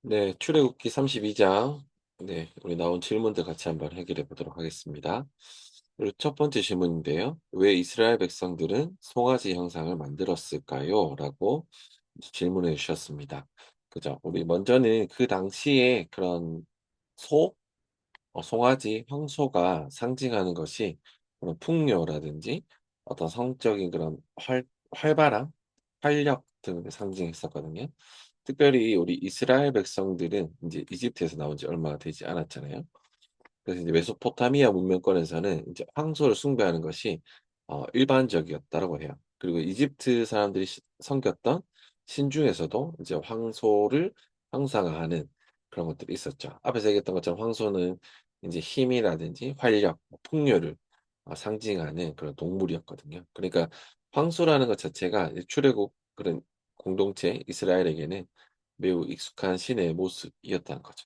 네, 출애굽기 32장. 네, 우리 나온 질문들 같이 한번 해결해 보도록 하겠습니다. 그리고 첫 번째 질문인데요. 왜 이스라엘 백성들은 송아지 형상을 만들었을까요? 라고 이제 질문해 주셨습니다. 그죠? 우리 먼저는 그 당시에 그런 소, 송아지, 황소가 상징하는 것이 그런 풍요라든지 어떤 성적인 그런 활발함, 활력 등을 상징했었거든요. 특별히 우리 이스라엘 백성들은 이제 이집트에서 나온 지 얼마 되지 않았잖아요. 그래서 이제 메소포타미아 문명권에서는 이제 황소를 숭배하는 것이 일반적이었다라고 해요. 그리고 이집트 사람들이 섬겼던 신 중에서도 이제 황소를 형상화하는 그런 것들이 있었죠. 앞에서 얘기했던 것처럼 황소는 이제 힘이라든지 활력, 뭐 풍요를 상징하는 그런 동물이었거든요. 그러니까 황소라는 것 자체가 이제 출애굽 그런 공동체 이스라엘에게는 매우 익숙한 신의 모습이었다는 거죠.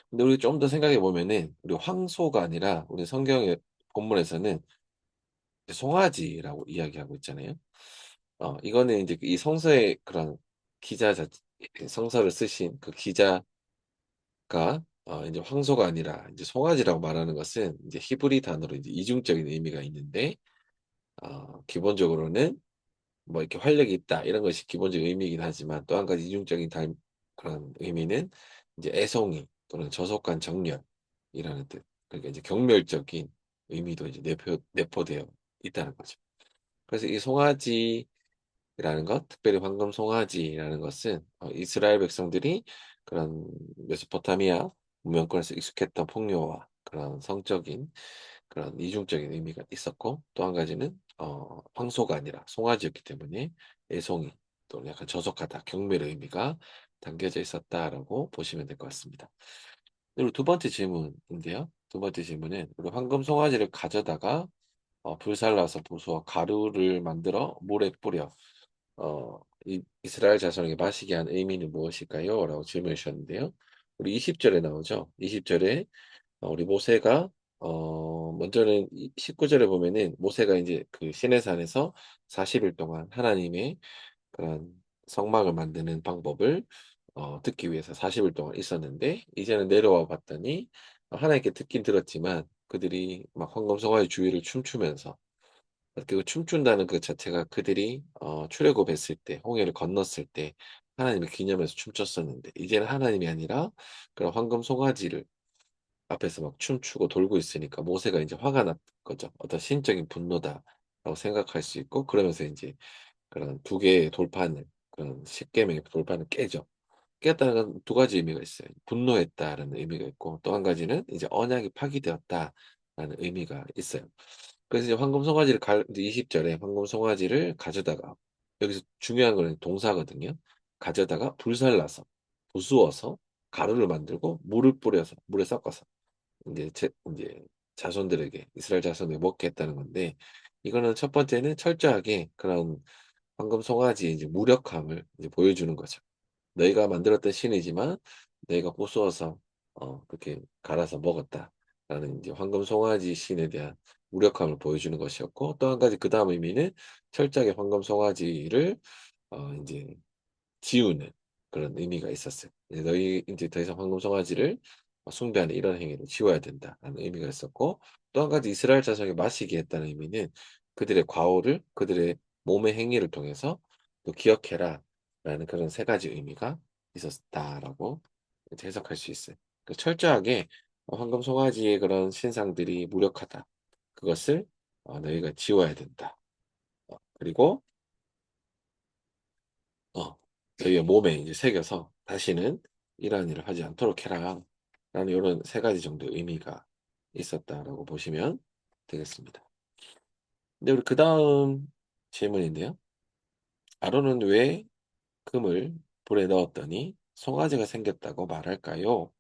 근데 우리 좀 더 생각해 보면은 우리 황소가 아니라 우리 성경의 본문에서는 이제 송아지라고 이야기하고 있잖아요. 이거는 이제 이 성서의 그런 기자 자체, 성서를 쓰신 그 기자가 이제 황소가 아니라 이제 송아지라고 말하는 것은 이제 히브리 단어로 이제 이중적인 의미가 있는데, 기본적으로는 뭐 이렇게 활력이 있다 이런 것이 기본적인 의미이긴 하지만, 또 한 가지 이중적인 그런 의미는 이제 애송이 또는 저속한 정렬이라는 뜻. 그러니까 이제 경멸적인 의미도 이제 내포되어 있다는 거죠. 그래서 이 송아지라는 것, 특별히 황금 송아지라는 것은 이스라엘 백성들이 그런 메소포타미아 문명권에서 익숙했던 풍요와 그런 성적인 그런 이중적인 의미가 있었고, 또 한 가지는 황소가 아니라 송아지였기 때문에 애송이 또는 약간 저속하다, 경멸의 의미가 담겨져 있었다라고 보시면 될 것 같습니다. 그리고 두 번째 질문인데요. 두 번째 질문은 우리 황금 송아지를 가져다가 불살라서 부수어 가루를 만들어 물에 뿌려 이스라엘 자손에게 마시게 한 의미는 무엇일까요? 라고 질문해 주셨는데요. 우리 20절에 나오죠. 20절에 우리 모세가 먼저는 19절에 보면은 모세가 이제 그 시내산에서 40일 동안 하나님의 그런 성막을 만드는 방법을 듣기 위해서 40일 동안 있었는데, 이제는 내려와 봤더니 하나님께 듣긴 들었지만 그들이 막 황금성화의 주위를 춤추면서, 그 춤춘다는 그 자체가 그들이 출애굽했을 때 홍해를 건넜을 때 하나님을 기념해서 춤췄었는데, 이제는 하나님이 아니라 그런 황금 송아지를 앞에서 막 춤추고 돌고 있으니까 모세가 이제 화가 났 거죠. 어떤 신적인 분노다라고 생각할 수 있고, 그러면서 이제 그런 두 개의 돌판을, 그런 십계명의 돌판을 깨죠. 깼다는 건 두 가지 의미가 있어요. 분노했다라는 의미가 있고, 또 한 가지는 이제 언약이 파기되었다라는 의미가 있어요. 그래서 이제 황금 송아지를 이제 20절에 황금 송아지를 가져다가, 여기서 중요한 거는 동사거든요. 가져다가 불살라서 부수어서 가루를 만들고 물을 뿌려서 물에 섞어서 이제 자손들에게, 이스라엘 자손에게 먹게 했다는 건데, 이거는 첫 번째는 철저하게 그런 황금 송아지의 이제 무력함을 이제 보여주는 거죠. 너희가 만들었던 신이지만 너희가 부수어서 그렇게 갈아서 먹었다라는 이제 황금 송아지 신에 대한 무력함을 보여주는 것이었고, 또 한 가지 그다음 의미는 철저하게 황금 송아지를 이제 지우는 그런 의미가 있었어요. 이제 너희 이제 더 이상 황금 송아지를 숭배하는 이런 행위를 지워야 된다라는 의미가 있었고, 또 한 가지 이스라엘 자손에게 마시게 했다는 의미는 그들의 과오를, 그들의 몸의 행위를 통해서 또 기억해라라는 그런 세 가지 의미가 있었다라고 이제 해석할 수 있어요. 그 철저하게 황금 송아지의 그런 신상들이 무력하다. 그것을 너희가 지워야 된다. 그리고 저희의 몸에 이제 새겨서 다시는 이러한 일을 하지 않도록 해라. 라는 요런 세 가지 정도의 의미가 있었다라고 보시면 되겠습니다. 근데 우리 그다음 질문인데요. 아론은 왜 금을 불에 넣었더니 송아지가 생겼다고 말할까요?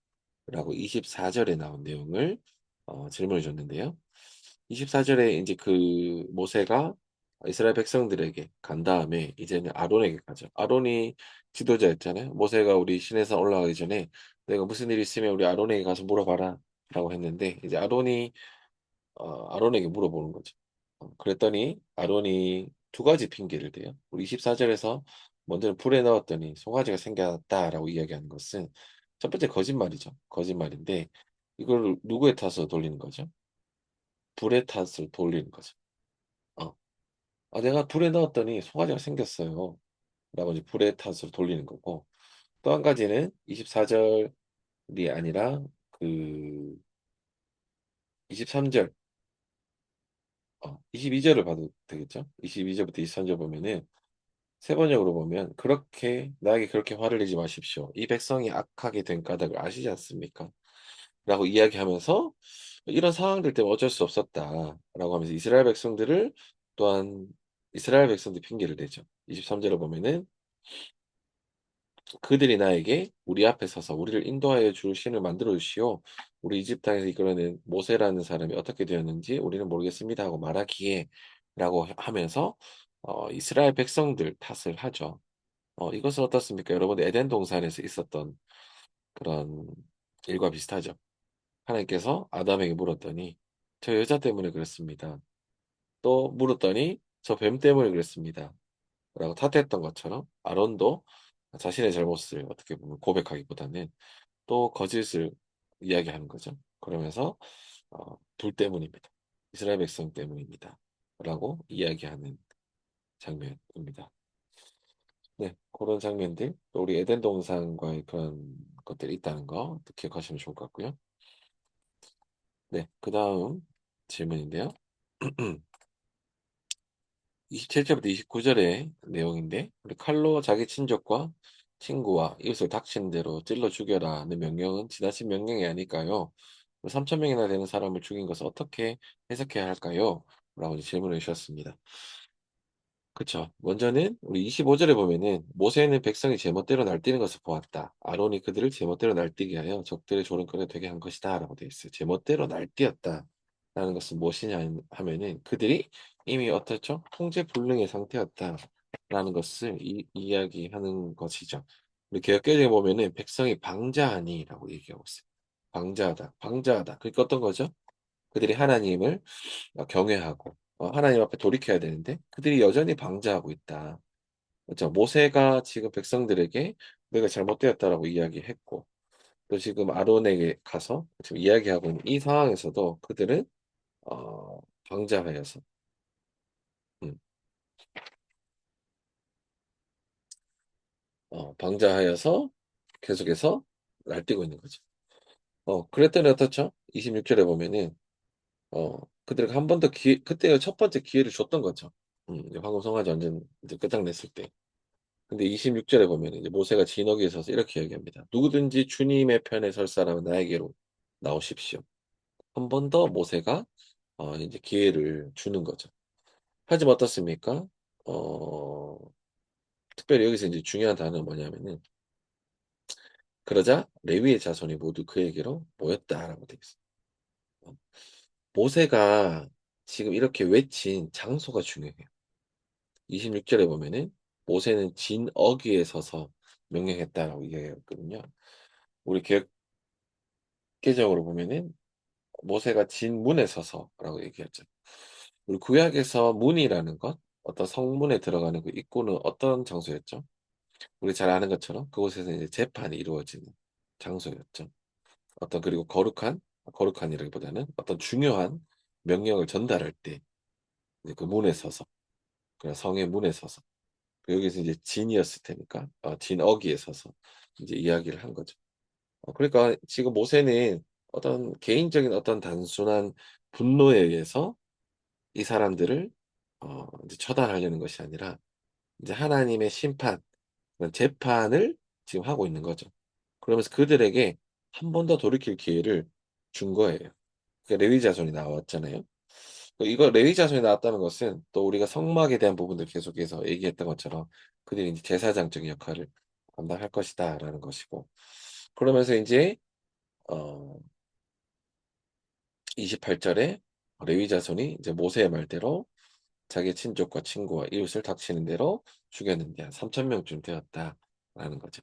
라고 24절에 나온 내용을 질문을 줬는데요. 24절에 이제 그 모세가 이스라엘 백성들에게 간 다음에 이제는 아론에게 가죠. 아론이 지도자였잖아요. 모세가 우리 시내산 올라가기 전에 내가 무슨 일 있으면 우리 아론에게 가서 물어봐라 라고 했는데, 이제 아론에게 물어보는 거죠. 그랬더니 아론이 두 가지 핑계를 대요. 우리 24절에서 먼저는 불에 넣었더니 송아지가 생겼다라고 이야기하는 것은 첫 번째 거짓말이죠. 거짓말인데 이걸 누구의 탓으로 돌리는 거죠? 불의 탓을 돌리는 거죠. 어. "아 내가 불에 넣었더니 송아지가 생겼어요." 라고 이제 불의 탓으로 돌리는 거고 또 한 가지는 24 절이 아니라 그 23절 22 절을 봐도 되겠죠? 22 절부터 23절 보면은 세 번역으로 보면 "그렇게 나에게 그렇게 화를 내지 마십시오. 이 백성이 악하게 된 까닭을 아시지 않습니까?" 라고 이야기하면서 "이런 상황들 때문에 어쩔 수 없었다."라고 하면서 이스라엘 백성들을 또한 이스라엘 백성들이 핑계를 대죠. 23 절에 보면은 "그들이 나에게 우리 앞에 서서 우리를 인도하여 줄 신을 만들어 주시오. 우리 이집 땅에서 이끌어낸 모세라는 사람이 어떻게 되었는지 우리는 모르겠습니다." 하고 말하기에 라고 하면서 이스라엘 백성들 탓을 하죠. 이것은 어떻습니까? 여러분 에덴 동산에서 있었던 그런 일과 비슷하죠. 하나님께서 아담에게 물었더니 "저 여자 때문에 그렇습니다." 또 물었더니 "저 뱀 때문에 그랬습니다." 라고 탓했던 것처럼 아론도 자신의 잘못을 어떻게 보면 고백하기보다는 또 거짓을 이야기하는 거죠. 그러면서 "불 때문입니다. 이스라엘 백성 때문입니다." 라고 이야기하는 장면입니다. 네. 고런 장면들 또 우리 에덴 동산과의 그런 것들이 있다는 거 또 기억하시면 좋을 것 같고요. 네. 그다음 질문인데요. 27 절부터 29 절의 내용인데 우리 "칼로 자기 친족과 친구와 이웃을 닥치는 대로 찔러 죽여라."는 명령은 지나친 명령이 아닐까요? 3천 명이나 되는 사람을 죽인 것을 어떻게 해석해야 할까요? 라고 이제 질문을 주셨습니다. 그쵸. 먼저는 우리 25 절에 보면은 "모세는 백성이 제멋대로 날뛰는 것을 보았다. 아론이 그들을 제멋대로 날뛰게 하여 적들의 조롱거리가 되게 한 것이다."라고 되어 있어요. "제멋대로 날뛰었다."라는 것은 무엇이냐 하면은 그들이 이미 어떻죠? 통제불능의 상태였다라는 것을 이야기하는 것이죠. 우리 개역개정에 보면은 "백성이 방자하니"라고 얘기하고 있어요. 방자하다, 방자하다. 그러니까 어떤 거죠? 그들이 하나님을 경외하고 하나님 앞에 돌이켜야 되는데 그들이 여전히 방자하고 있다. 그죠. 모세가 지금 백성들에게 "너희가 잘못되었다."라고 이야기했고 또 지금 아론에게 가서 지금 이야기하고 있는 이 상황에서도 그들은 어 방자하여서 음 방자하여서 계속해서 날뛰고 있는 거죠. 그랬더니 어떻죠? 26 절에 보면은 그들에게 한 번 더 기회 그때 첫 번째 기회를 줬던 거죠. 이제 황금 송아지 완전 이제 끝장냈을 때. 근데 26 절에 보면 이제 모세가 진흙에 서서 이렇게 이야기합니다. "누구든지 주님의 편에 설 사람은 나에게로 나오십시오." 한 번 더 모세가 이제 기회를 주는 거죠. 하지만 어떻습니까? 어 특별히 여기서 인제 중요한 단어는 뭐냐면은 "그러자 레위의 자손이 모두 그에게로 모였다."라고 되어 있어요. 어 모세가 지금 이렇게 외친 장소가 중요해요. 26 절에 보면은 "모세는 진어귀에 서서 명령했다."라고 이야기했거든요. 우리 개역 개정으로 보면은 모세가 진 문에 서서라고 얘기했죠. 우리 구약에서 문이라는 것, 어떤 성문에 들어가는 그 입구는 어떤 장소였죠? 우리 잘 아는 것처럼 그곳에서 이제 재판이 이루어지는 장소였죠. 그리고 거룩한이라기보다는 어떤 중요한 명령을 전달할 때 이제 그 문에 서서 그냥 성의 문에 서서 여기서 이제 진이었을 테니까 진어귀에 서서 이제 이야기를 한 거죠. 그러니까 지금 모세는 어떤 개인적인 어떤 단순한 분노에 의해서 이 사람들을 이제 처단하려는 것이 아니라 이제 하나님의 심판 그런 재판을 지금 하고 있는 거죠. 그러면서 그들에게 한 번 더 돌이킬 기회를 준 거예요. 그러니까 레위 자손이 나왔잖아요. 이거 레위 자손이 나왔다는 것은 또 우리가 성막에 대한 부분들 계속해서 얘기했던 것처럼 그들이 인제 제사장적인 역할을 감당할 것이다라는 것이고 그러면서 인제 어 28 절에 레위 자손이 이제 모세의 말대로 자기의 친족과 친구와 이웃을 닥치는 대로 죽였는데 한 3천 명쯤 되었다라는 거죠.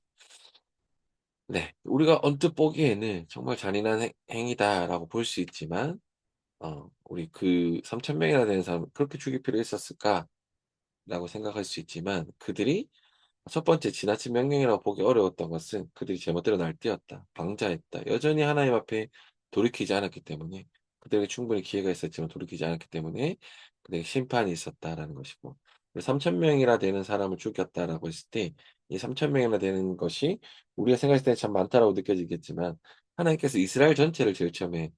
네. 우리가 언뜻 보기에는 '정말 잔인한 행위다.'라고 볼 수 있지만 우리 그 3천 명이나 되는 사람을 '그렇게 죽일 필요 있었을까?'라고 생각할 수 있지만 그들이 첫 번째, 지나친 명령이라고 보기 어려웠던 것은 그들이 제멋대로 날뛰었다, 방자했다, 여전히 하나님 앞에 돌이키지 않았기 때문에, 그들에게 충분히 기회가 있었지만 돌이키지 않았기 때문에 그들에게 심판이 있었다라는 것이고, 3천 명이나 되는 사람을 죽였다라고 했을 때 이 3천 명이나 되는 것이 우리가 생각했을 때 참 많다라고 느껴지겠지만, 하나님께서 이스라엘 전체를 제일 처음에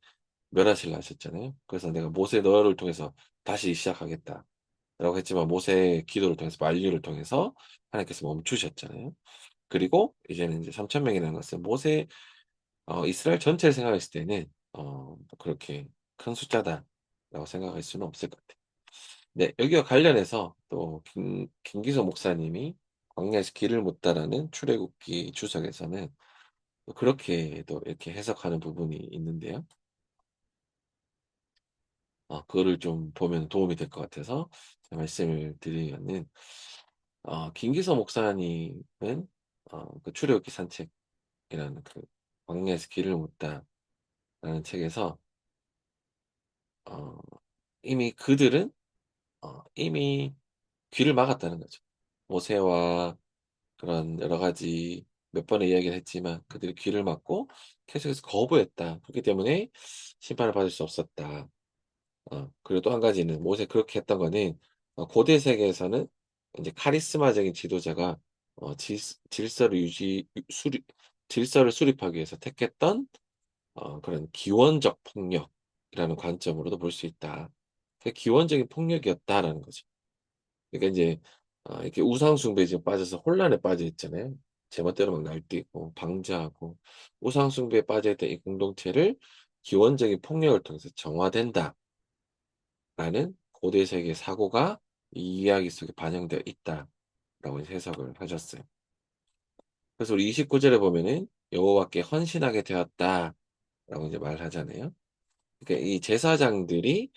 멸하시려 하셨잖아요. 그래서 내가 모세 너를 통해서 다시 시작하겠다 라고 했지만, 모세의 기도를 통해서, 만류를 통해서 하나님께서 멈추셨잖아요. 그리고 이제는 이제 3천 명이라는 것은 이스라엘 전체를 생각했을 때는 그렇게 큰 숫자다라고 생각할 수는 없을 것 같아요. 네, 여기와 관련해서 또 김기소 목사님이 광야에서 길을 묻다라는 출애굽기 주석에서는 또 그렇게도 이렇게 해석하는 부분이 있는데요. 그거를 좀 보면 도움이 될 것 같아서 제가 말씀을 드리면은, 김기서 목사님은 그 출애굽기 산책이라는 그 광야에서 길을 묻다라는 책에서 어 이미 그들은 이미 귀를 막았다는 거죠. 모세와 그런 여러 가지 몇 번의 이야기를 했지만 그들이 귀를 막고 계속해서 거부했다. 그렇기 때문에 심판을 받을 수 없었다. 그리고 또 한 가지는 모세 그렇게 했던 거는 고대 세계에서는 인제 카리스마적인 지도자가 질서를 유지 수립 질서를 수립하기 위해서 택했던 그런 기원적 폭력이라는 관점으로도 볼 수 있다. 그 기원적인 폭력이었다라는 거죠. 그러니까 인제 이렇게 우상 숭배에 지금 빠져서 혼란에 빠져 있잖아요. 제멋대로 막 날뛰고 방자하고 우상 숭배에 빠져 있던 이 공동체를 기원적인 폭력을 통해서 정화된다. 라는 고대 세계의 사고가 이 이야기 속에 반영되어 있다라고 이제 해석을 하셨어요. 그래서 우리 29 절에 보면은 "여호와께 헌신하게 되었다."라고 이제 말하잖아요. 그러니까 이 제사장들이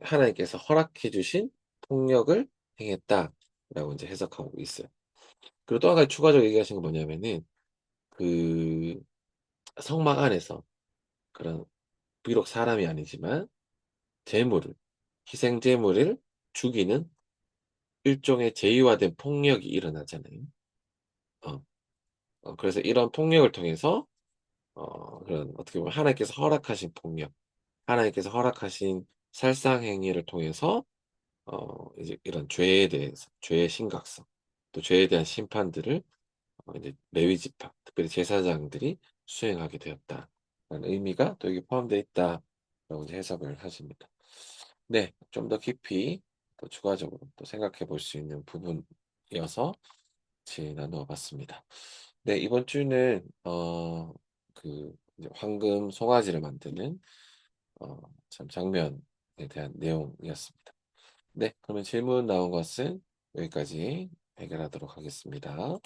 하나님께서 허락해 주신 폭력을 행했다라고 인제 해석하고 있어요. 그리고 또 한 가지 추가적으로 얘기하신 건 뭐냐면은, 그 성막 안에서 그런, 비록 사람이 아니지만 제물을, 희생 제물을 죽이는 일종의 제의화된 폭력이 일어나잖아요. 어 그래서 이런 폭력을 통해서 그런, 어떻게 보면 하나님께서 허락하신 폭력, 하나님께서 허락하신 살상 행위를 통해서 이제 이런 죄에 대해서, 죄의 심각성, 또 죄에 대한 심판들을 이제 레위 지파, 특별히 제사장들이 수행하게 되었다라는 의미가 또 여기 포함되어 있다라고 이제 해석을 하십니다. 네. 좀 더 깊이 또 추가적으로 또 생각해 볼 수 있는 부분이어서 같이 나누어 봤습니다. 네. 이번 주는 이제 황금 송아지를 만드는 참 장면에 대한 내용이었습니다. 네. 그러면 질문 나온 것은 여기까지 해결하도록 하겠습니다.